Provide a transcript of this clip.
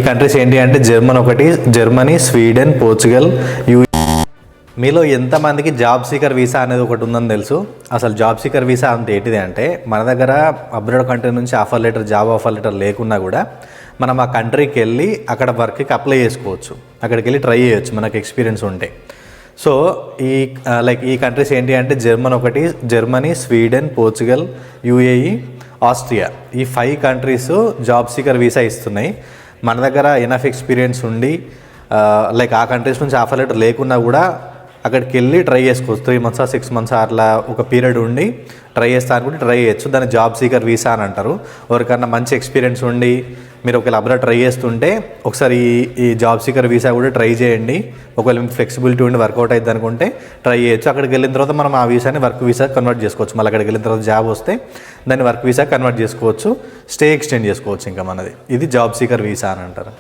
ఈ కంట్రీస్ ఏంటి అంటే జర్మనీ, స్వీడన్, పోర్చుగల్, మీలో ఎంతమందికి జాబ్ సీకర్ వీసా అనేది ఒకటి ఉందని తెలుసు? అసలు జాబ్ సీకర్ వీసా అంటే ఏంటిది అంటే, మన దగ్గర అబ్రాడ్ కంట్రీ నుంచి జాబ్ ఆఫర్ లెటర్ లేకున్నా కూడా మనం ఆ కంట్రీకి వెళ్ళి అక్కడ వర్క్కి అప్లై చేసుకోవచ్చు, అక్కడికి వెళ్ళి ట్రై చేయొచ్చు మనకు ఎక్స్పీరియన్స్ ఉంటే. సో ఈ కంట్రీస్ ఏంటి అంటే Germany, Sweden, Portugal, UAE, Austria, ఈ 5 కంట్రీస్ జాబ్ సీకర్ వీసా ఇస్తున్నాయి. మన దగ్గర ఎనఫ్ ఎక్స్పీరియన్స్ ఉండి ఆ కంట్రీస్ నుంచి ఆఫర్ లెటర్ లేకున్నా కూడా అక్కడికి వెళ్ళి ట్రై చేసుకోవచ్చు. 3 months 6 months అట్లా ఒక పీరియడ్ ఉండి ట్రై చేస్తా అనుకుంటే ట్రై చేయొచ్చు. దాన్ని జాబ్ సీకర్ వీసా అని అంటారు. ఎవరికన్నా మంచి ఎక్స్పీరియన్స్ ఉండి మీరు ఒకవేళ అబ్రాడ్ ట్రై చేస్తుంటే ఒకసారి ఈ జాబ్ సీకర్ వీసా కూడా ట్రై చేయండి. ఒకవేళ మీకు ఫ్లెక్సిబిలిటీ ఉండి వర్కౌట్ అవుతుంది అనుకుంటే ట్రై చేయొచ్చు. అక్కడికి వెళ్ళిన తర్వాత మనం ఆ వీసాని వర్క్ వీసా కన్వర్ట్ చేసుకోవచ్చు. మళ్ళీ అక్కడికి వెళ్ళిన తర్వాత జాబ్ వస్తే దాన్ని వర్క్ వీసా కన్వర్ట్ చేసుకోవచ్చు, స్టే ఎక్స్టెండ్ చేసుకోవచ్చు ఇంకా మనది. ఇది జాబ్ సీకర్ వీసా అని అంటారు.